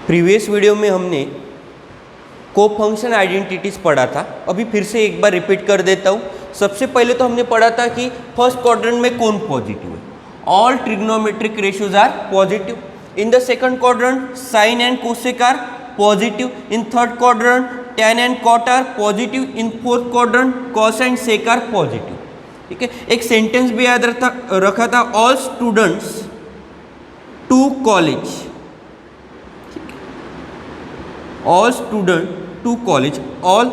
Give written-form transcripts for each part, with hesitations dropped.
Previous video में हमने को फंक्शन आइडेंटिटीज पढ़ा था। अभी फिर से एक बार रिपीट कर देता हूँ। सबसे पहले तो हमने पढ़ा था कि फर्स्ट क्वाड्रेंट में कौन पॉजिटिव है, all trigonometric ratios are positive. In the second quadrant sine and cosec are positive. In third quadrant tan and cot are positive. In fourth quadrant cos and sec are positive. ठीक है, एक sentence भी याद रखा था, all students to college, all student to college, all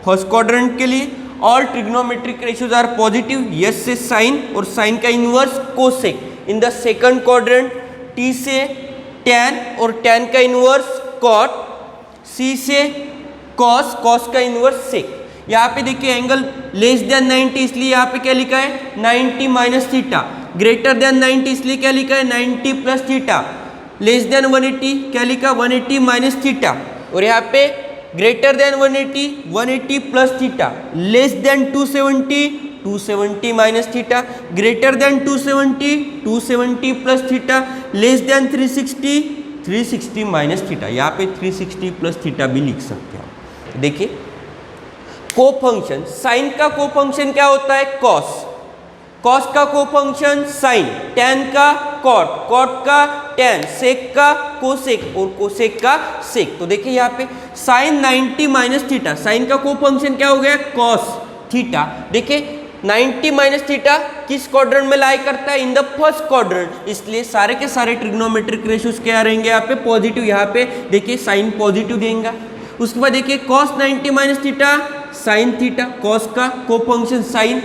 first quadrant के लिए all trigonometric ratios are positive, yes से साइन और साइन का inverse cosec. In the second quadrant T से टैन और टैन का इनवर्स कॉट, सी से कॉस, कॉस का इनवर्स सेक। यहाँ पे देखिए एंगल लेस देन 90 इसलिए यहाँ पे क्या लिखा है 90 माइनस थीटा, ग्रेटर देन 90 इसलिए क्या लिखा है 90 प्लस थीटा, लेस देन 180 क्या लिखा 180 माइनस थीटा, और यहाँ पे greater than 180 180 plus theta, less than 270 270 minus theta, greater than 270 270 plus theta, less than 360 360 minus theta. यहाँ पे 360 प्लस थीटा भी लिख सकते हैं। देखिए को फंक्शन, साइन का को फंक्शन क्या होता है कॉस, कॉस का को फंक्शन साइन, टैन का कॉट, कॉट का टैन, सेक का कोसेक और कोसेक का सेक। तो देखिए यहाँ पे साइन 90 माइनस थीटा, साइन का को फंक्शन क्या हो गया कॉस थीटा। देखिए 90 माइनस थीटा किस क्वाड्रेंट में लाई करता है, इन द फर्स्ट क्वाड्रेंट, इसलिए सारे के सारे ट्रिग्नोमेट्रिक रेशियोज क्या रहेंगे यहाँ पे पॉजिटिव। यहाँ पे देखिए साइन पॉजिटिव देंगे। उसके बाद देखिए cos 90 minus theta sine theta, cos का को फंक्शन साइन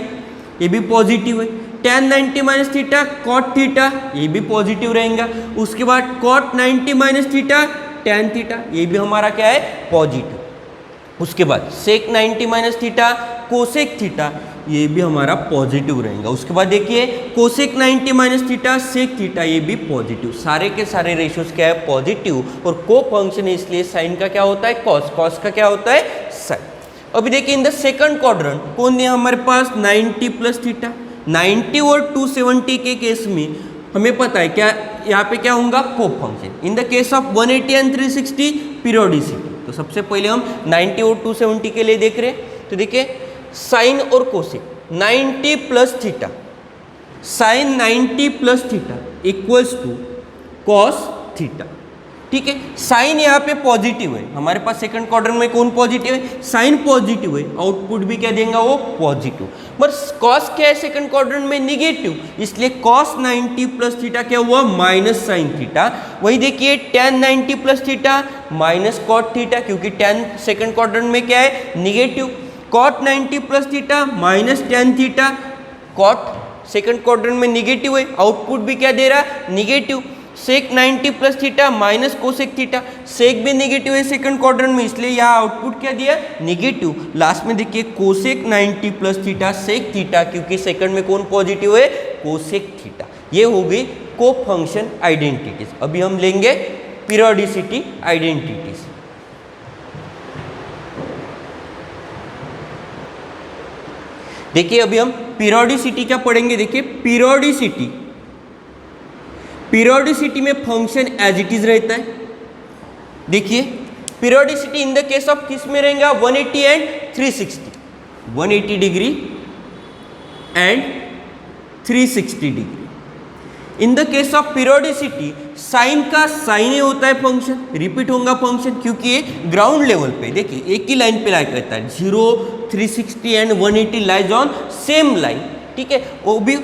ये भी पॉजिटिव है। tan 90 minus theta cot theta ये भी पॉजिटिव रहेगा। उसके बाद cot 90 minus theta tan theta ये भी हमारा क्या है पॉजिटिव। उसके बाद sec 90 minus theta cosec theta ये भी हमारा पॉजिटिव रहेगा। उसके बाद देखिए cosec 90 minus theta sec theta ये भी पॉजिटिव। सारे के सारे रेशियोज क्या है पॉजिटिव, और को फंक्शन है इसलिए साइन का क्या होता है कॉस, कॉस का क्या होता है साइन। अभी देखिए इन द सेकंड क्वाड्रेंट कौन है हमारे पास 90 प्लस थीटा। 90 और 270 के केस में हमें पता है क्या यहाँ पे क्या होगा को function. In the case of 180 and 360 periodicity. तो सबसे पहले हम 90 और 270 के लिए देख रहे हैं। तो देखिए साइन और cosec 90 plus theta, sine 90 plus theta equals to cos theta. ठीक है, साइन यहाँ पे पॉजिटिव है, हमारे पास सेकंड क्वाड्रेंट में कौन पॉजिटिव है साइन पॉजिटिव है, आउटपुट भी क्या देंगे वो पॉजिटिव। बस कॉस क्या है सेकंड क्वाड्रेंट में निगेटिव, इसलिए कॉस 90 प्लस थीटा क्या हुआ माइनस साइन थीटा। वही देखिए tan 90 plus theta minus cot theta, क्योंकि tan सेकंड क्वाड्रेंट में क्या है negative. cot 90 plus theta minus tan theta, cot second quadrant में निगेटिव है, आउटपुट भी क्या दे रहा है negative. sec 90 plus theta minus cosec theta, sec भी निगेटिव है सेकंड क्वाड्रेंट में, इसलिए यहाँ आउटपुट क्या दिया निगेटिव। लास्ट में देखिए cosec 90 plus theta sec theta, क्योंकि सेकंड में कौन पॉजिटिव है कोसेक थीटा। ये हो गई को फंक्शन आइडेंटिटीज। अभी हम लेंगे पीरियोडिसिटी आइडेंटिटीज। देखिए अभी हम पीरियोडिसिटी क्या पढ़ेंगे। देखिए पीरियोडिसिटी, पीरियोडिसिटी में फंक्शन एज इट इज रहता है। देखिए periodicity in the case of किस में रहेगा 180 and 360, 180 degree and 360 degree. In the case of periodicity sine का साइन ही होता है फंक्शन, रिपीट होगा फंक्शन, क्योंकि ये ग्राउंड लेवल पे देखिए एक ही लाइन पे लाई करता है। 0 360 and 180 lies on same line. ठीक है, वो भी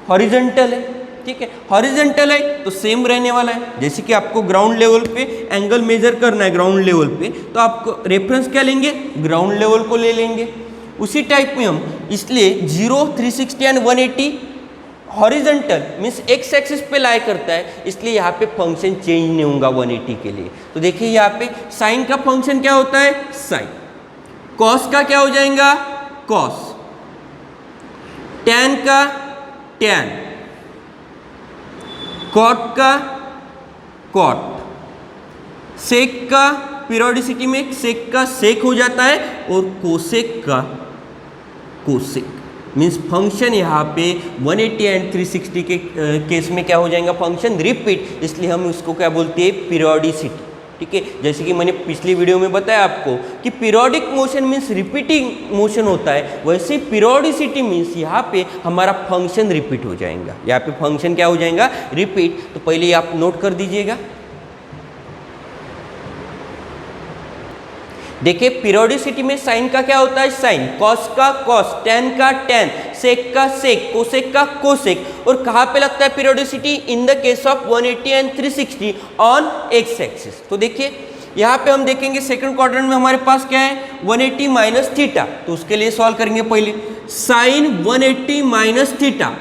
हॉरिजॉन्टल है। ठीक है, हॉरिजॉन्टल है तो सेम रहने वाला है। जैसे कि आपको ग्राउंड लेवल पे एंगल मेजर करना है ग्राउंड लेवल पे, तो आपको रेफरेंस क्या लेंगे ग्राउंड लेवल को ले लेंगे। उसी टाइप में हम इसलिए 0 360 and 180 horizontal means x axis पे लाई करता है, इसलिए यहाँ पे फंक्शन चेंज नहीं होगा 180 के लिए। तो देखिए यहाँ पे साइन का फंक्शन क्या होता है साइन, कॉस का क्या हो जाएगा कॉस, टैन का टैन, कॉट का कॉट, सेक का पीरियोडिसिटी में सेक का सेक हो जाता है, और कोसेक का कोसेक। मीन्स फंक्शन यहाँ पे 180 एंड 360 के केस में क्या हो जाएगा फंक्शन रिपीट, इसलिए हम उसको क्या बोलते हैं पीरियोडिसिटी। ठीक है। जैसे कि मैंने पिछली वीडियो में बताया आपको कि periodic motion means repeating motion होता है, वैसे पीरियोडिसिटी मीन्स यहाँ पे हमारा फंक्शन रिपीट हो जाएगा, यहाँ पे फंक्शन क्या हो जाएगा, रिपीट। तो पहले आप नोट कर दीजिएगा। देखिए पीरियोडिसिटी में साइन का क्या होता है, साइन, कॉस का कॉस, टेन का टेन, सेक का सेक, कोसेक का कोसेक। और कहाँ पे लगता है periodicity, in the case of 180 and 360 on x axis. तो देखिए यहाँ पे हम देखेंगे सेकंड क्वाड्रेंट में हमारे पास क्या है, 180 माइनस थीटा। तो उसके लिए सॉल्व करेंगे पहले, sine 180 minus theta.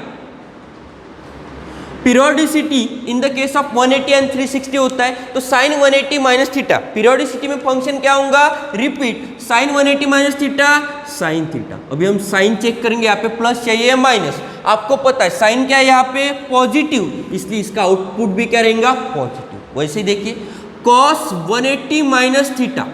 Periodicity in the case of 180 and 360 होता है, तो साइन 180 माइनस थीटा, पीरियोडिसिटी में फंक्शन क्या होगा, repeat. Sine 180 minus theta, sine theta. अभी हम साइन चेक करेंगे, यहाँ पे प्लस चाहिए या माइनस। आपको पता है साइन क्या है यहाँ पे, पॉजिटिव, इसलिए इसका आउटपुट भी क्या रहेगा, पॉजिटिव। वैसे ही देखिए cos 180 minus theta,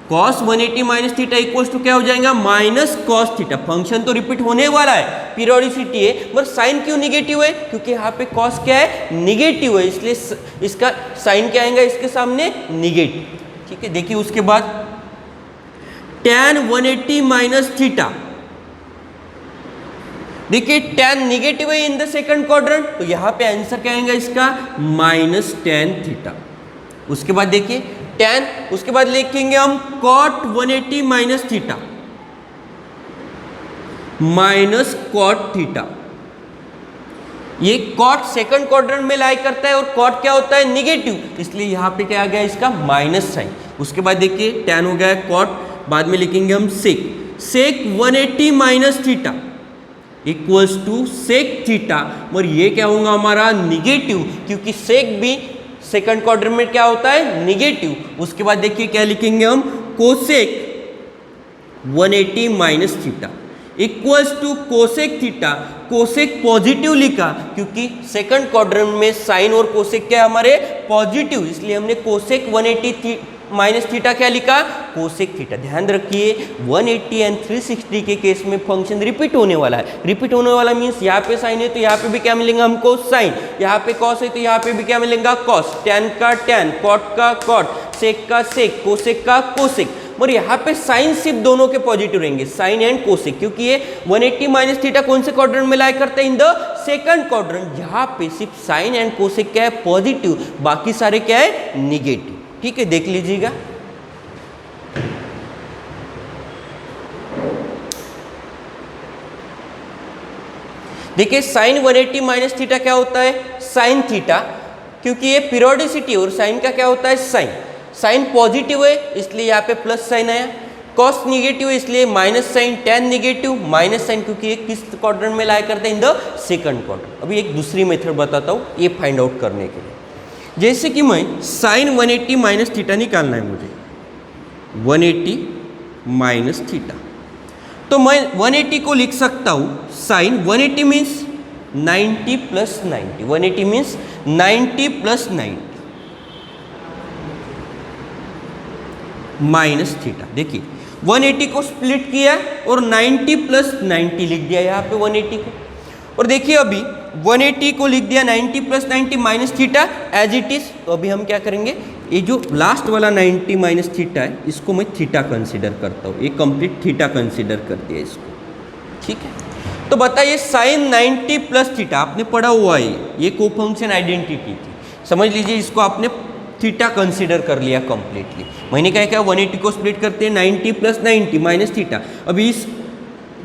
cos 180 minus theta equals to क्या हो जाएगा, माइनस कॉस थीटा। फंक्शन तो रिपीट होने वाला है, पीरियोडिसिटी है, पर साइन क्यों निगेटिव है, क्योंकि यहाँ पे कॉस क्या है, निगेटिव है, इसलिए इसका साइन क्या आएगा इसके सामने, निगेटिव। ठीक है, देखिए उसके बाद tan 180 माइनस थीटा। देखिए tan निगेटिव है इन द सेकंड क्वाड्रेंट, तो यहाँ पे आंसर क्या आएगा इसका, माइनस tan थीटा। उसके बाद देखिए tan, उसके बाद लिखेंगे हम cot 180 minus theta, minus cot theta. ये cot सेकंड क्वाड्रेंट में लाई करता है और cot क्या होता है, निगेटिव, इसलिए यहां पे क्या आ गया इसका माइनस साइन। उसके बाद देखिए tan हो गया है cot, बाद में लिखेंगे हम sec, sec 180 minus theta equals to sec theta. और ये क्या होगा हमारा, निगेटिव, क्योंकि sec भी सेकंड क्वाड्रेंट में क्या होता है, निगेटिव। उसके बाद देखिए क्या लिखेंगे हम, cosec 180 minus theta equals to cosec theta. Cosec positive लिखा क्योंकि सेकंड क्वाड्रेंट में साइन और कोसेक क्या हमारे पॉजिटिव, इसलिए हमने कोसेक 180 माइनस थीटा क्या लिखा, कोसेक थीटा। ध्यान रखिए 180 एंड 360 के केस में फंक्शन रिपीट होने वाला है। रिपीट होने वाला मीन्स यहाँ पे साइन है तो यहाँ पे भी क्या मिलेगा हमको, साइन। यहाँ पे कॉस है तो यहाँ पे भी क्या मिलेगा, कॉस। टेन का टेन, कॉट का कॉट, सेक का सेक, कोसेक का कोसेक। और यहाँ पे साइन सिर्फ दोनों के पॉजिटिव रहेंगे, साइन एंड कोसेक, क्योंकि ये 180 माइनस थीटा कौन से क्वाड्रेंट में लाई करते हैं, इन द सेकंड क्वाड्रेंट। यहाँ पे सिर्फ साइन एंड कोसेक क्या है, पॉजिटिव, बाकी सारे क्या है, निगेटिव। ठीक है, देख लीजिएगा। देखिए साइन 180 माइनस थीटा क्या होता है, साइन थीटा, क्योंकि ये पीरियोडिसिटी और साइन का क्या होता है, साइन। साइन पॉजिटिव है इसलिए यहाँ पे प्लस साइन आया, कॉस निगेटिव है इसलिए minus sign, tan negative, minus sign, क्योंकि ये किस क्वाड्रेंट में लाई करते हैं, इन द सेकंड क्वाड्रेंट। अभी एक दूसरी मेथड बताता हूँ ये फाइंड आउट करने के लिए। जैसे कि मैं साइन 180 माइनस थीटा निकालना है मुझे, 180 माइनस थीटा, तो मैं 180 को लिख सकता हूँ sine 180 means 90 plus 90, 180 means 90 plus 90 minus theta. देखिए 180 को स्प्लिट किया और 90 प्लस 90 लिख दिया यहाँ पे 180 को। और देखिए अभी 180 को लिख दिया 90 plus 90 minus theta as it is. तो अभी हम क्या करेंगे, ये जो लास्ट वाला 90 माइनस थीटा है इसको मैं थीटा कंसीडर करता हूँ, ये कंप्लीट थीटा कंसीडर कर दिया इसको। ठीक है, तो बताइए साइन 90 प्लस थीटा आपने पढ़ा हुआ है, ये कोफंक्शन आइडेंटिटी थी, समझ लीजिए इसको आपने थीटा कंसीडर कर लिया कंप्लीटली। मैंने क्या किया, 180 को स्प्लिट करते हैं 90 प्लस 90 माइनस थीटा। अभी इस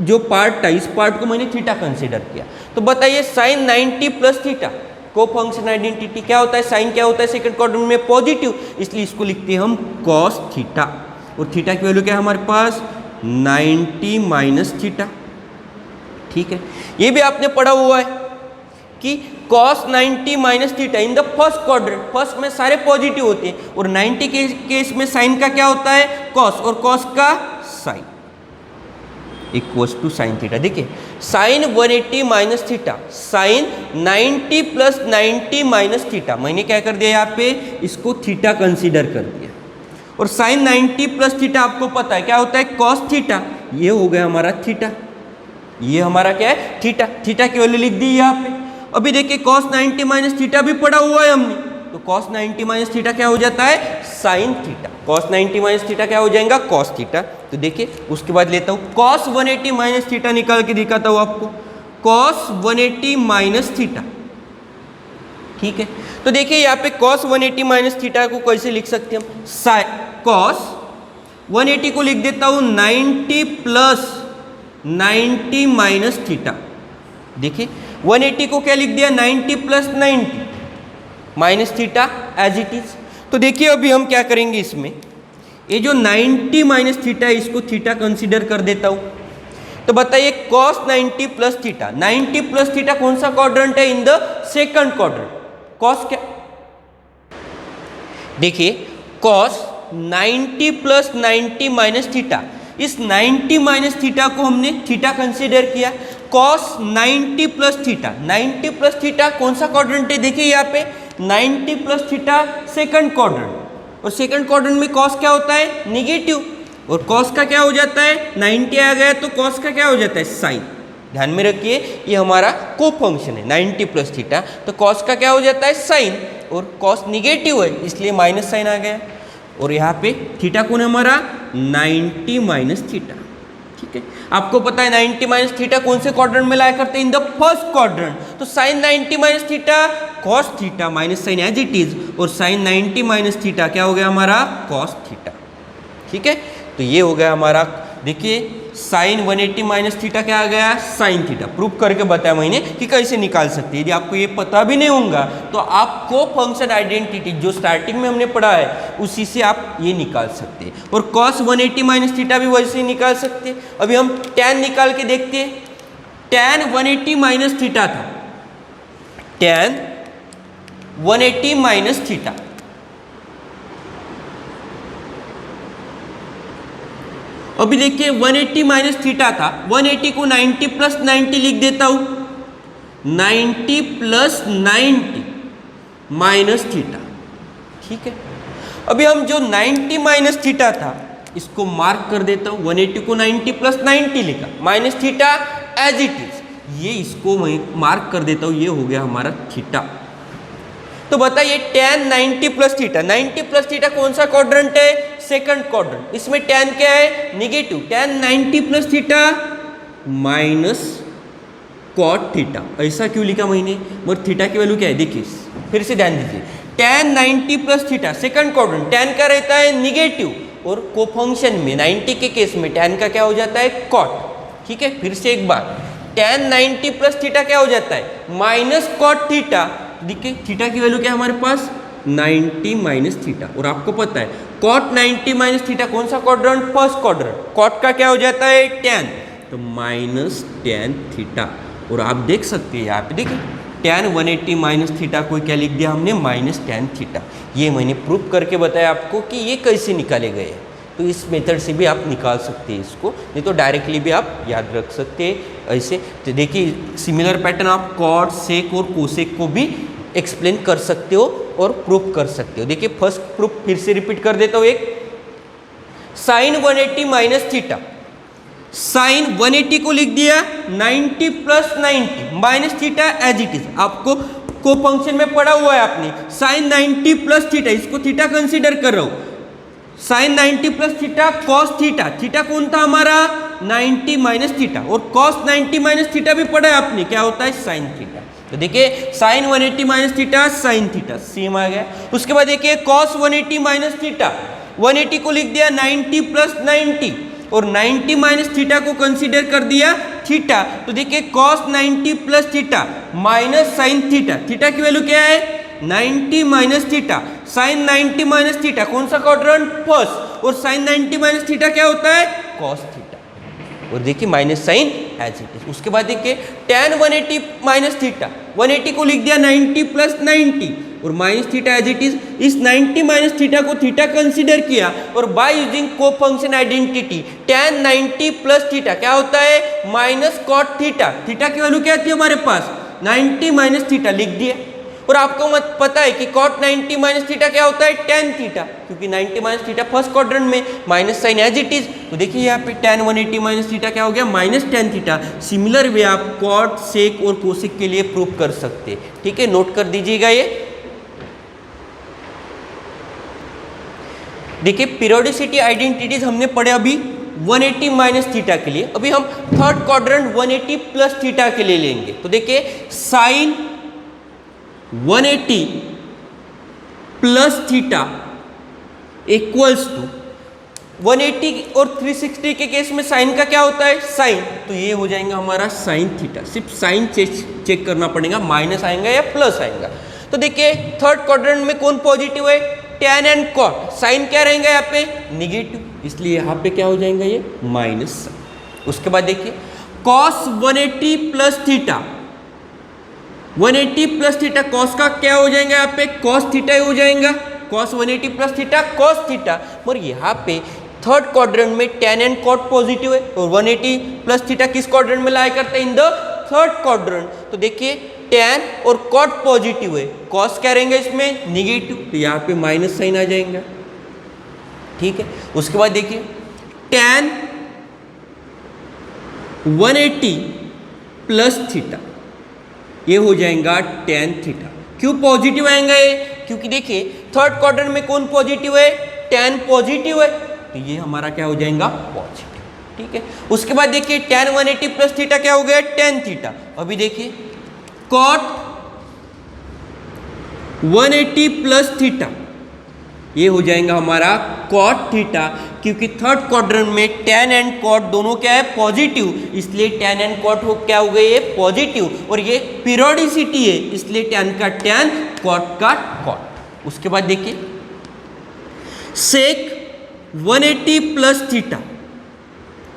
जो पार्ट था इस पार्ट को मैंने थीटा कंसीडर किया। तो बताइए साइन 90 प्लस थीटा, को फंक्शन आइडेंटिटी क्या होता है, साइन क्या होता है सेकंड क्वाड्रेंट में, पॉजिटिव, इसलिए इसको लिखते हैं हम कॉस थीटा। और थीटा की वैल्यू क्या है हमारे पास, 90 माइनस थीटा। ठीक है, ये भी आपने पढ़ा हुआ है कि cos 90 minus theta in the first quadrant, first में सारे पॉजिटिव होते हैं और 90 के केस में साइन का क्या होता है, cos, और cos का sine equals to sine theta. देखिए sine 180 minus theta, sine 90 plus 90 minus theta, मैंने क्या कर दिया यहाँ पे इसको थीटा कंसीडर कर दिया। और साइन 90 प्लस थीटा आपको पता है क्या होता है, cos थीटा, ये हो गया हमारा थीटा, ये हमारा क्या है थीटा। थीटा की वैल्यू लिख दी यहाँ पे। अभी देखिए cos 90 माइनस थीटा भी पढ़ा हुआ है हमने, तो cos 90 माइनस थीटा क्या हो जाता है, sine theta. cos 90 minus theta क्या हो जाएगा, cos थीटा। तो देखिए उसके बाद लेता हूँ cos 180 माइनस थीटा निकाल के दिखाता हूँ आपको, cos 180 माइनस थीटा। ठीक है, तो देखिए यहाँ पे cos 180 माइनस थीटा को कैसे लिख सकते हैं हम, cos 180 को लिख देता हूँ 90 प्लस 90 माइनस थीटा। देखिए 180 को क्या लिख दिया, 90 plus 90 minus theta as it is. तो देखिए अभी हम क्या करेंगे, इसमें ये जो 90 माइनस थीटा है इसको थीटा कंसीडर कर देता हूँ। तो बताइए cos 90 plus theta, 90 plus theta कौन सा क्वाड्रेंट है, इन द सेकंड क्वाड्रेंट। cos क्या, देखिए cos 90 प्लस 90 माइनस थीटा, इस 90 माइनस थीटा को हमने थीटा कंसीडर किया। cos 90 plus theta, 90 plus theta कौन सा क्वाड्रेंट है, देखिए यहाँ पे 90 प्लस थीटा सेकंड क्वाड्रेंट, और सेकंड क्वाड्रेंट में cos क्या होता है, निगेटिव, और cos का क्या हो जाता है, 90 आ गया तो cos का क्या हो जाता है, साइन। ध्यान में रखिए ये हमारा को फंक्शन है 90 प्लस थीटा, तो cos का क्या हो जाता है, साइन, और cos निगेटिव है इसलिए माइनस साइन आ गया। और यहाँ पे थीटा कौन है हमारा, 90 माइनस थीटा। ठीक है, आपको पता है 90 माइनस थीटा कौन से क्वाड्रेंट में लाया करते हैं, इन द फर्स्ट क्वाड्रेंट। तो sine 90 minus theta cos theta minus sign as it is, और साइन 90 माइनस थीटा क्या हो गया हमारा, cos थीटा। ठीक है, तो ये हो गया हमारा, देखिए साइन 180 माइनस थीटा क्या आ गया, साइन थीटा। प्रूफ करके बताया मैंने कि कैसे निकाल सकते हैं। यदि आपको ये पता भी नहीं होगा तो आपको फंक्शन आइडेंटिटी जो स्टार्टिंग में हमने पढ़ा है उसी से आप ये निकाल सकते हैं। और cos 180 माइनस थीटा भी वैसे ही निकाल सकते हैं। अभी हम tan निकाल के देखते हैं। tan 180 माइनस थीटा था, tan 180 माइनस थीटा, अभी देखिए 180 माइनस थीटा था, 180 को 90 प्लस 90 लिख देता हूं, 90 प्लस 90 माइनस थीटा। ठीक है, अभी हम जो 90 माइनस थीटा था इसको मार्क कर देता हूं, 180 को 90 प्लस 90 लिखा, minus theta as it is, ये इसको मैं मार्क कर देता हूं, ये हो गया हमारा थीटा। तो बताइए tan 90 plus theta, 90 plus theta कौन सा क्वाड्रेंट है, सेकंड क्वाड्रेंट, इसमें tan क्या है, negative, tan 90 plus theta minus cot theta. ऐसा क्यों लिखा मैंने, और थीटा की वैल्यू क्या है, देखिए फिर से ध्यान दीजिए, tan 90 plus theta second quadrant, tan का रहता है निगेटिव, और को फंक्शन में 90 के केस में tan का क्या हो जाता है, cot। ठीक है, फिर से एक बार, tan 90 प्लस थीटा क्या हो जाता है, माइनस cot थीटा। देखिए थीटा की वैल्यू क्या है हमारे पास, 90 माइनस थीटा, और आपको पता है cot 90 माइनस थीटा कौन सा क्वाड्रेंट, फर्स्ट क्वाड्रेंट, cot का क्या हो जाता है, tan, तो माइनस tan थीटा। और आप देख सकते हैं यहाँ पे देखिए tan 180 माइनस थीटा को क्या लिख दिया हमने, माइनस tan थीटा। ये मैंने प्रूफ करके बताया आपको कि ये कैसे निकाले गए हैं। तो इस मेथड से भी आप निकाल सकते हैं इसको, नहीं तो डायरेक्टली भी आप याद रख सकते हैं ऐसे। तो देखिए सिमिलर पैटर्न आप cot, sec और cosec को भी एक्सप्लेन कर सकते हो और प्रूफ कर सकते हो। देखिए फर्स्ट प्रूफ फिर से रिपीट कर देता हूँ, एक साइन 180 माइनस थीटा, साइन 180 को लिख दिया 90 plus 90 minus theta as it is. आपको को फंक्शन में पढ़ा हुआ है आपने, साइन 90 प्लस थीटा, इसको थीटा कंसीडर कर रहा हूँ, sine 90 plus theta cos theta, theta कौन था हमारा, 90 माइनस थीटा, और cos 90 माइनस थीटा भी पढ़ा है आपने, क्या होता है, साइन थीटा। तो देखिए sine 180 minus theta sine theta same आ गया। उसके बाद देखिए cos 180 माइनस थीटा, 180 को लिख दिया 90 प्लस 90, और 90 माइनस थीटा को कंसीडर कर दिया थीटा। तो देखिए cos 90 plus theta minus sine theta, theta की वैल्यू क्या है, 90 minus theta, sine 90 minus theta कौन सा क्वाड्रेंट, फर्स्ट, और साइन 90 माइनस थीटा क्या होता है, cos थीटा, और देखिए minus sign as it is. उसके बाद देखिए tan 180 माइनस थीटा, 180 को लिख दिया 90 प्लस 90, और minus theta as it is, इस 90 माइनस थीटा को थीटा कंसीडर किया, और by using cofunction identity tan 90 plus theta क्या होता है, माइनस cot थीटा, थीटा की वैल्यू क्या थी हमारे पास, 90 माइनस थीटा लिख दिया। और आपको मत पता है कि cot 90 माइनस थीटा क्या होता है, tan थीटा, क्योंकि 90 माइनस थीटा फर्स्ट क्वाड्रेंट में, minus sign as it is. तो देखिए यहाँ पे tan 180 माइनस थीटा क्या हो गया, minus tan theta. Similar way आप cot, sec और cosec के लिए प्रूफ कर सकते हैं। ठीक है, नोट कर दीजिएगा ये। देखिए पीरियोडिसिटी आइडेंटिटीज हमने पढ़े अभी 180 माइनस थीटा के लिए, अभी हम थर्ड क्वाड्रेंट 180 प्लस थीटा के लिए लेंगे। तो देखिए sine 180 plus theta equals to 180 और 360 के केस में साइन का क्या होता है साइन, तो ये हो जाएगा हमारा साइन थीटा। सिर्फ साइन चेक करना पड़ेगा, माइनस आएगा या प्लस आएगा। तो देखिए थर्ड क्वाड्रेंट में कौन पॉजिटिव है, tan एंड cot, साइन क्या रहेगा यहाँ पे निगेटिव, इसलिए यहाँ पे क्या हो जाएगा ये माइनस साइन। उसके बाद देखिए cos 180 plus theta, 180 plus theta cos का क्या हो जाएगा यहाँ पे cos थीटा हो जाएगा, cos 180 plus theta cos theta. और यहाँ पे थर्ड क्वाड्रेंट में tan एंड cot पॉजिटिव है और 180 प्लस थीटा किस क्वाड्रेंट में लाई करते हैं इन द थर्ड क्वाड्रेंट। तो देखिए tan और cot पॉजिटिव है, cos क्या रहेंगे इसमें निगेटिव, तो यहाँ पे माइनस साइन आ जाएगा। ठीक है, उसके बाद देखिए tan 180 प्लस थीटा ये हो जाएगा tan थीटा। क्यों पॉजिटिव आएगा ये, क्योंकि देखिए थर्ड क्वाड्रेंट में कौन पॉजिटिव है tan पॉजिटिव है, तो ये हमारा क्या हो जाएगा पॉजिटिव। ठीक है, उसके बाद देखिए tan 180 प्लस थीटा क्या हो गया tan थीटा। अभी देखिए cot 180 प्लस थीटा ये हो जाएगा हमारा cot थीटा, क्योंकि थर्ड क्वाड्रेंट में tan एंड cot दोनों क्या है पॉजिटिव, इसलिए tan एंड cot हो क्या हो गए ये पॉजिटिव, और ये पीरियोडिसिटी है इसलिए tan का tan cot का cot। उसके बाद देखिए sec 180 plus theta,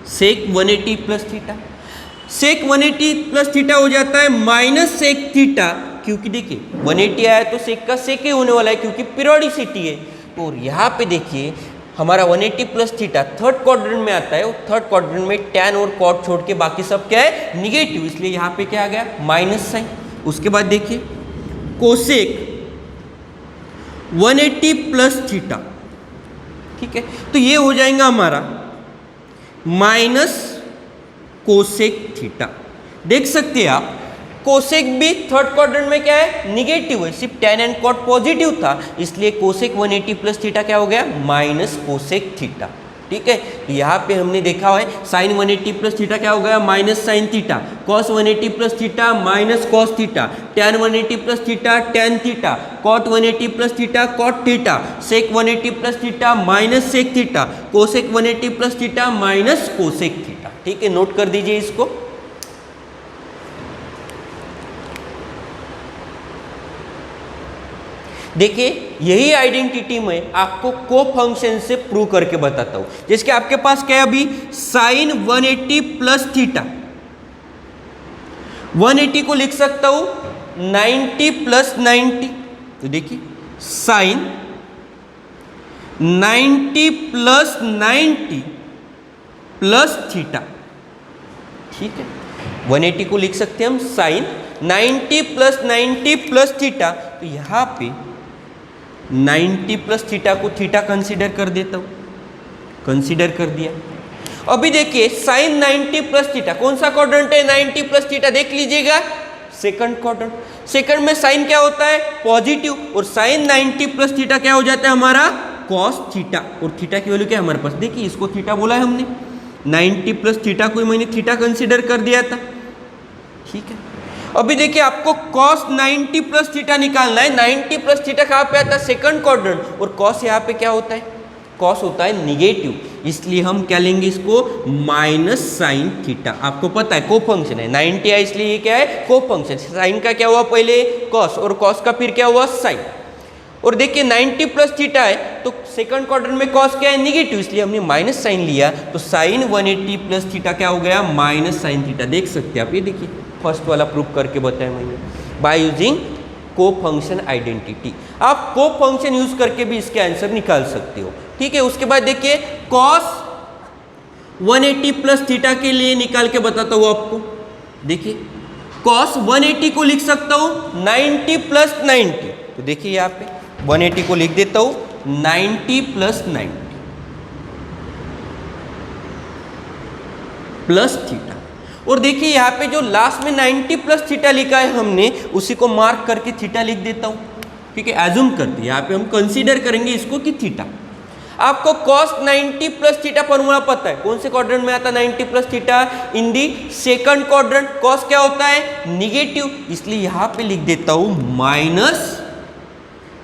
sec 180 plus theta, sec 180 plus theta हो जाता है माइनस सेक थीटा, क्योंकि देखिए 180 आया तो सेक का सेक ही होने वाला है क्योंकि पीरियोडिसिटी है। तो यहाँ पे देखिए हमारा 180 प्लस थीटा थर्ड क्वाड्रेंट में आता है, और थर्ड क्वाड्रेंट में tan और cot छोड़ के बाकी सब क्या है निगेटिव, इसलिए यहाँ पे क्या आ गया माइनस साइन। उसके बाद देखिए कोसेक 180 प्लस थीटा, ठीक है, तो ये हो जाएगा हमारा माइनस कोसेक थीटा। देख सकते हैं आप कोसेक भी थर्ड क्वाड्रेंट में क्या है निगेटिव है, सिर्फ tan एंड cot पॉजिटिव था, इसलिए कोसेक 180 प्लस थीटा क्या हो गया माइनस कोसेक थीटा। ठीक है, तो यहाँ पे हमने देखा है साइन 180 प्लस थीटा क्या हो गया minus sine theta, cos 180 plus theta minus cos theta, tan 180 plus theta tan theta, cot 180 plus theta cot theta, sec 180 plus theta minus sec theta, cosec 180 plus theta minus cosec theta. ठीक है, note कर दीजिए इसको। देखिए यही identity में आपको को फंक्शन से प्रूव करके बताता हूं। जैसे कि आपके पास क्या है अभी साइन 180 प्लस थीटा, 180 को लिख सकता हूं 90 प्लस 90, तो देखिए साइन 90 प्लस 90 प्लस थीटा। ठीक है, 180 को लिख सकते हैं हम साइन 90 प्लस 90 प्लस थीटा, तो यहां पे 90 प्लस थीटा को थीटा कंसीडर कर देता हूं, कंसीडर कर दिया। अभी देखिए साइन 90 प्लस थीटा कौन सा क्वाड्रेंट है 90 प्लस थीटा देख लीजिएगा सेकंड क्वाड्रेंट, सेकंड में साइन क्या होता है पॉजिटिव, और साइन 90 प्लस थीटा क्या हो जाता है हमारा कॉस थीटा, और थीटा की वैल्यू क्या है हमारे पास देखिए इसको थीटा बोला है हमने, 90 प्लस थीटा को मैंने थीटा कंसीडर कर दिया था। ठीक है, अभी देखिए आपको cos 90 प्लस थीटा निकालना है, 90 प्लस थीटा कहाँ पे आता है सेकंड क्वाड्रेंट, और cos यहाँ पे क्या होता है cos होता है निगेटिव, इसलिए हम क्या लेंगे इसको माइनस साइन थीटा। आपको पता है को फंक्शन है 90 है इसलिए ये क्या है को फंक्शन, साइन का क्या हुआ पहले cos और cos का फिर क्या हुआ साइन, और देखिए 90 प्लस थीटा है तो सेकंड क्वाड्रेंट में cos क्या है निगेटिव, इसलिए हमने माइनस साइन लिया, तो साइन 180 प्लस थीटा क्या हो गया माइनस साइन थीटा। देख सकते हैं आप, ये देखिए फर्स्ट वाला प्रूफ करके बताया मैंने bye using cofunction identity. आप को फंक्शन यूज करके भी इसके आंसर निकाल सकते हो। ठीक है, उसके बाद देखिए cos 180 प्लस थीटा के लिए निकाल के बताता हूँ आपको। देखिए cos 180 को लिख सकता हूँ 90 प्लस 90, तो देखिए यहाँ पे 180 को लिख देता हूँ 90 प्लस 90 प्लस थीटा, और देखिए यहाँ पे जो लास्ट में 90 प्लस थीटा लिखा है हमने उसी को मार्क करके थीटा लिख देता हूँ। ठीक है, एज्यूम करते हैं यहाँ पे हम कंसीडर करेंगे इसको कि थीटा। आपको cos 90 प्लस थीटा फॉर्मूला पता है, कौन से क्वाड्रेंट में आता है 90 plus theta? In the second quadrant. cos क्या होता है? निगेटिव, इसलिए यहां पे लिख देता हूं माइनस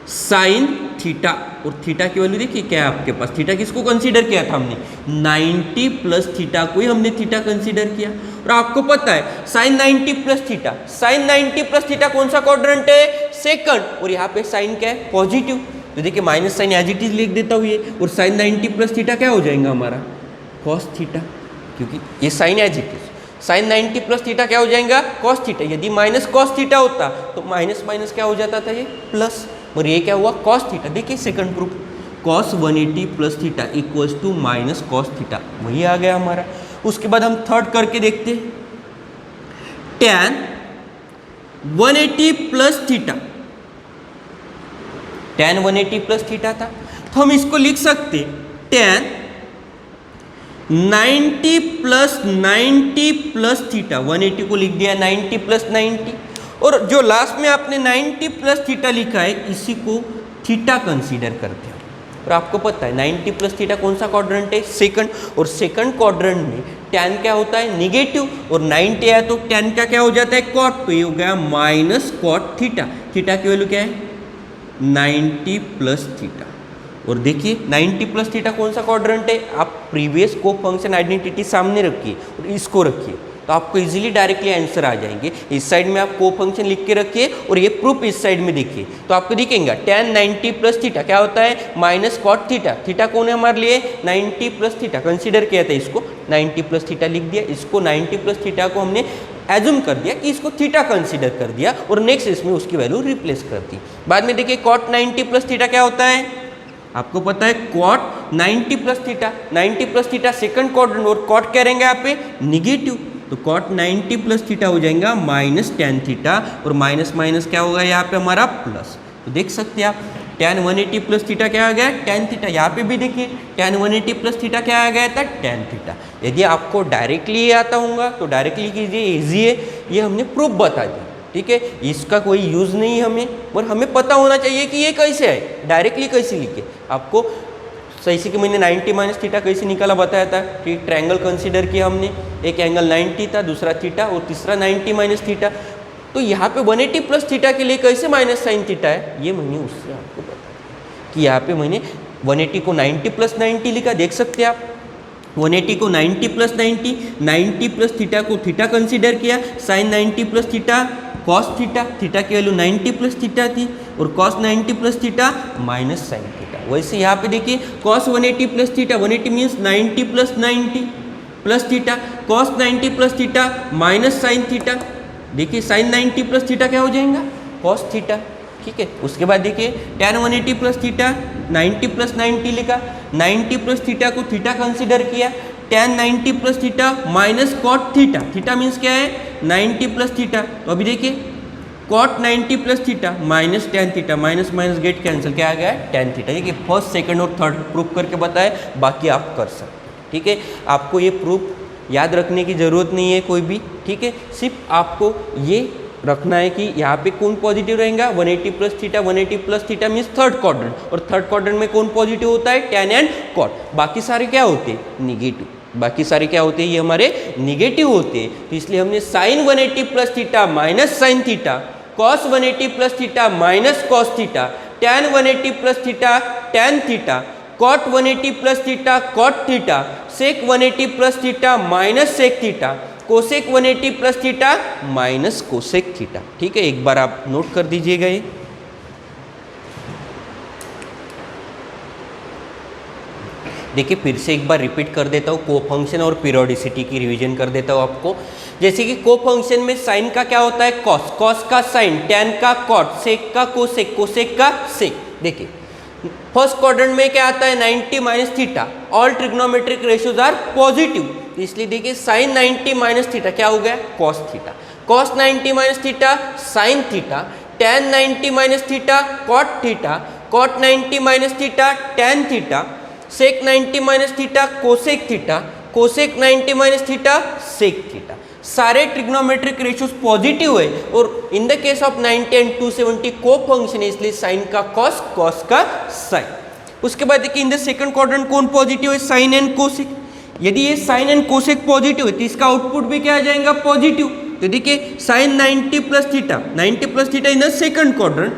साइन थीटा। और थीटा की वैल्यू देखिए क्या है आपके पास, थीटा किसको कंसीडर किया था हमने? 90 प्लस थीटा को ही हमने थीटा कंसीडर किया। और आपको पता है sine 90 plus theta, sine 90 plus theta कौन सा क्वाड्रेंट है? सेकंड। और यहाँ पे साइन क्या है? पॉजिटिव। तो देखिए minus sign as it is लिख देता हूँ ये, और साइन 90 प्लस थीटा क्या हो जाएगा हमारा? कॉस थीटा, क्योंकि ये sign as it is. Sine 90 plus theta क्या हो जाएगा? Cos theta. यदि माइनस कॉस थीटा होता तो माइनस माइनस क्या हो जाता था? ये प्लस। और ये क्या हुआ? Cos theta. देखिए second proof, cos 180 plus theta equals to minus cos theta, वही आ गया हमारा। उसके बाद हम थर्ड करके देखते हैं, tan 180 plus theta, tan 180 plus theta था, तो हम इसको लिख सकते tan 90 प्लस थीटा। 180 को लिख दिया 90 प्लस 90, और जो लास्ट में आपने 90 प्लस थीटा लिखा है इसी को थीटा कंसीडर करते हैं। और आपको पता है 90 प्लस थीटा कौन सा क्वाड्रेंट है? सेकंड। और सेकंड क्वाड्रेंट में tan क्या होता है? निगेटिव। और 90 है तो tan का क्या हो जाता है? कॉट। तो ये हो गया माइनस कॉट थीटा। थीटा की वैल्यू क्या है? 90 प्लस थीटा। और देखिए 90 प्लस थीटा कौन सा क्वाड्रेंट है? आप प्रीवियस को फंक्शन आइडेंटिटी सामने रखिए और इसको रखिए, तो आपको इजीली डायरेक्टली आंसर आ जाएंगे। इस साइड में आप को फंक्शन लिख के रखिए और ये प्रूफ इस साइड में देखिए, तो आपको दिखेगा tan 90 प्लस थीटा क्या होता है? Minus cot theta. थीटा कौन है हमारे लिए? 90 प्लस थीटा कंसीडर किया था, इसको 90 प्लस थीटा लिख दिया। इसको 90 प्लस थीटा को हमने एज्यूम कर दिया कि इसको थीटा कंसीडर कर दिया, और नेक्स्ट इसमें उसकी वैल्यू रिप्लेस कर दी। बाद में देखिए कॉट 90 प्लस थीटा क्या होता है? आपको पता है cot 90 plus theta, 90 plus theta second quadrant, और कॉट क्या रहेंगे यहाँ पे? निगेटिव। तो कॉट 90 प्लस थीटा हो जाएगा माइनस tan थीटा, और माइनस माइनस क्या होगा यहाँ पे हमारा? प्लस। तो देख सकते हैं आप tan 180 प्लस थीटा क्या आ गया? tan theta. यहाँ पे भी देखिए tan 180 प्लस थीटा क्या आ गया था? tan theta. यदि आपको डायरेक्टली आता होगा तो डायरेक्टली कीजिए, ईजी है, ये हमने प्रूफ बता दिया, ठीक है। इसका कोई यूज़ नहीं है हमें, और हमें पता होना चाहिए कि ये कैसे है, डायरेक्टली कैसे लिखे। आपको सही से कि मैंने 90 माइनस थीटा कैसे निकाला बताया था कि ट्रायंगल कंसीडर किया हमने, एक एंगल 90 था, दूसरा थीटा, और तीसरा 90 माइनस थीटा। तो यहाँ पे 180 प्लस थीटा के लिए कैसे माइनस साइन थीटा है, ये मैंने उससे आपको बताया कि यहाँ पे मैंने 180 को 90 प्लस 90 लिखा। देख सकते हैं आप 180 को 90 प्लस 90, 90 प्लस थीटा को थीटा कंसीडर किया, sine 90 plus theta cos theta, theta की वैल्यू 90 प्लस थीटा थी, और cos 90 plus theta minus sine theta. वैसे यहाँ पे देखिए cos 180 plus theta, 180 means 90 plus 90 plus theta, cos 90 plus theta minus sine theta. देखिए साइन 90 प्लस थीटा क्या हो जाएगा? कॉस थीटा, ठीक है। उसके बाद देखिए tan 180 प्लस थीटा 90 प्लस 90 लिखा, 90 प्लस थीटा को थीटा कंसीडर किया, tan 90 plus theta minus cot theta, theta means क्या है? 90 प्लस थीटा। तो अभी देखिए cot 90 plus theta minus tan theta, minus minus get cancel, क्या आ गया है? tan theta. देखिए फर्स्ट सेकंड और थर्ड प्रूफ करके बताए, बाकी आप कर सकते, ठीक है। आपको ये प्रूफ याद रखने की ज़रूरत नहीं है कोई भी, ठीक है। सिर्फ आपको ये रखना है कि यहाँ पे कौन पॉजिटिव रहेगा? 180 plus theta, 180 plus theta means third quadrant, और थर्ड क्वाड्रेंट में कौन पॉजिटिव होता है? tan and cot. बाकी सारे क्या होते हैं? निगेटिव। बाकी सारे क्या होते हैं? ये हमारे निगेटिव होते हैं। तो इसलिए हमने sine 180 plus theta minus sine theta, cos 180 plus theta minus cos theta, tan 180 plus theta tan theta, cot 180 plus theta cot theta, sec 180 plus theta minus sec theta, cosec 180 plus theta minus cosec theta, ठीक है। एक बार आप note कर दीजिएगा ये। देखिए फिर से एक बार रिपीट कर देता हूँ, को फंक्शन और पीरियोडिसिटी की रिवीजन कर देता हूँ आपको। जैसे कि को फंक्शन में साइन का क्या होता है? कॉस, कॉस का साइन, tan का कॉट, सेक का कोसेक, कोसेक का सेक। देखिए फर्स्ट क्वाड्रेंट में क्या आता है? 90 minus theta, all trigonometric ratios are positive, इसलिए देखिए साइन 90 माइनस थीटा क्या हो गया? Cos theta, cos 90 minus theta sine theta, tan 90 minus theta cot theta, cot 90 minus theta tan theta, sec 90 minus theta cosec theta, cosec 90 minus theta sec theta. सारे trigonometric ratios positive है, और in the case of 90 and 270 को function है, इसलिए sign का cos, cos का sign. उसके बाद देखिए इन द सेकंड क्वाड्रेंट कौन पॉजिटिव है, साइन एंड कोसेक। यदि ये साइन एंड कोसेक पॉजिटिव है तो इसका आउटपुट भी क्या आ जाएगा, पॉजिटिव। तो देखिए sine 90 plus theta, 90 plus theta in the second quadrant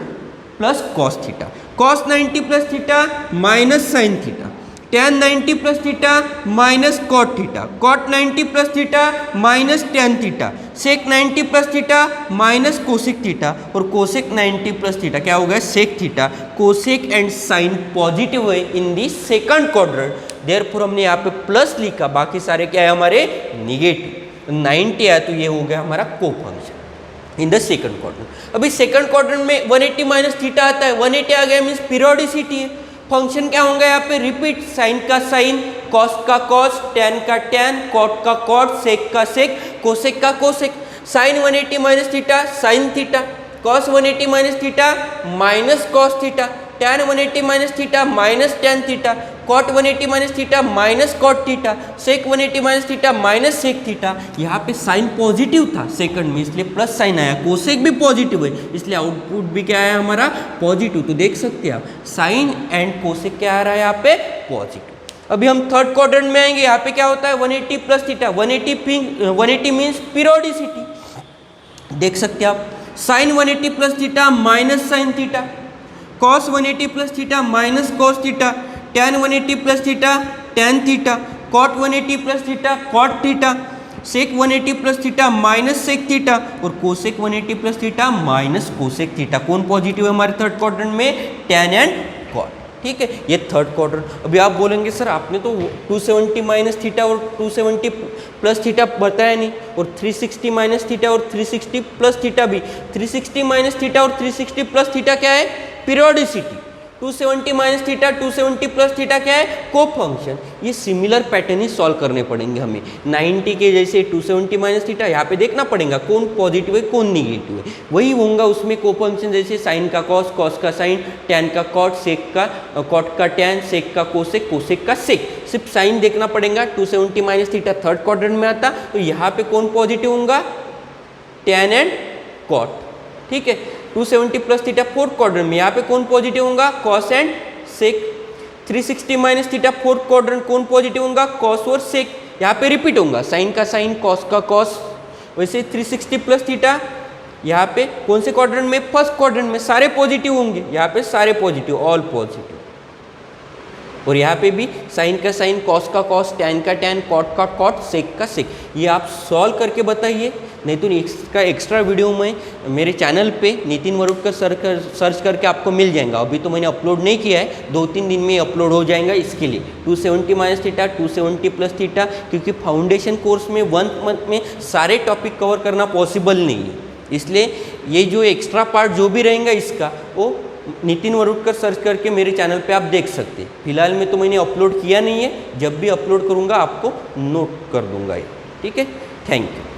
plus cos theta, cos 90 plus theta minus sine theta, tan 90 plus theta minus cot theta, cot 90 plus theta minus tan theta, sec 90 plus theta minus cosec theta, और cosec 90 plus theta क्या हो गया, sec theta. Cosec and sine positive है in the second quadrant, therefore हमने यहाँ पे plus लिखा, बाकी सारे क्या है हमारे निगेटिव। 90 आया तो ये हो गया हमारा को function in the second quadrant. अभी सेकंड क्वाड्रेंट में 180 माइनस थीटा आता है, 180 आ गया मीन्स पीरियोडिसिटी है। फंक्शन क्या होंगे यहाँ पे, रिपीट, साइन का साइन, कॉस का कॉस, टैन का टैन, कॉट का कॉट, सेक का सेक, कोसेक का cosec. Sine 180 minus theta sine theta, cos 180 minus theta minus cos theta, tan 180 minus theta minus tan theta, cot 180 minus theta minus cot theta, sec 180 minus theta minus sec theta. यहाँ पे sine positive था second में इसलिए plus sign आया, cosec भी positive है इसलिए output भी क्या है हमारा, पॉजिटिव। तो देख सकते हैं आप साइन एंड कोसेक क्या आ रहा है यहाँ पे, पॉजिटिव। अभी हम थर्ड क्वाड्रेंट में आएंगे, यहाँ पे क्या होता है 180 प्लस थीटा, 180 मीन्स पीरियोडिसिटी। देख सकते हैं आप sine 180 plus theta minus sine theta, cos 180 plus theta minus cos theta, tan 180 plus theta tan theta, cot 180 plus theta cot theta, sec 180 plus theta minus sec theta, और cosec 180 plus theta minus cosec theta. कौन positive है हमारे third quadrant में, tan and cot. ठीक है, ये third quadrant. अभी आप बोलेंगे सर आपने तो 270 माइनस थीटा और 270 प्लस थीटा बताया नहीं, और 360 माइनस थीटा और 360 प्लस थीटा भी। 360 माइनस थीटा और 360 प्लस थीटा क्या है, periodicity. 270 minus theta 270 plus theta क्या है, को फंक्शन। ये सिमिलर पैटर्न ही सॉल्व करने पड़ेंगे हमें। 90 के जैसे 270 माइनस थीटा यहाँ पे देखना पड़ेगा कौन पॉजिटिव है कौन निगेटिव है, वही होगा उसमें को फंक्शन, जैसे साइन का कॉस, कॉस का साइन, टैन का कॉट, सेक का कॉट का टैन, सेक का कोसेक, कोसेक का सेक। सिर्फ साइन देखना पड़ेगा। 270 माइनस थीटा थर्ड क्वाड्रेंट में आता तो यहाँ पे कौन पॉजिटिव होगा, टैन एंड कॉट। ठीक है, 270 प्लस थीटा फोर्थ क्वाड्रेंट में यहाँ पे कौन पॉजिटिव होगा, cos and sec. 360 minus theta fourth quadrant कौन पॉजिटिव होगा, कॉस और सेक। यहाँ पे रिपीट होगा साइन का साइन, कॉस का कॉस। वैसे 360 प्लस थीटा यहाँ पे कौन से क्वाड्रेंट में, फर्स्ट क्वाड्रेंट में सारे पॉजिटिव होंगे, यहाँ पे सारे पॉजिटिव, ऑल पॉजिटिव। और यहाँ पे भी साइन का साइन, कॉस का कॉस, टैन का टैन, कॉट का कॉट, सेक का सेक। ये आप सॉल्व करके बताइए, नहीं तो इसका एक्स्ट्रा वीडियो में मेरे चैनल पे नितिन वरुडकर सर्च करके आपको मिल जाएगा। अभी तो मैंने अपलोड नहीं किया है, 2-3 दिन में अपलोड हो जाएगा। इसके लिए 270 माइनस थीटा 270 प्लस थीटा, क्योंकि फाउंडेशन कोर्स में 1 मंथ में सारे टॉपिक कवर करना पॉसिबल नहीं है, इसलिए ये जो एक्स्ट्रा पार्ट जो भी रहेगा इसका वो नितिन वरुडकर सर्च करके मेरे चैनल पे आप देख सकते हैं। फिलहाल में तो मैंने अपलोड किया नहीं है, जब भी अपलोड करूँगा आपको नोट कर दूँगा ये। ठीक है, थैंक यू।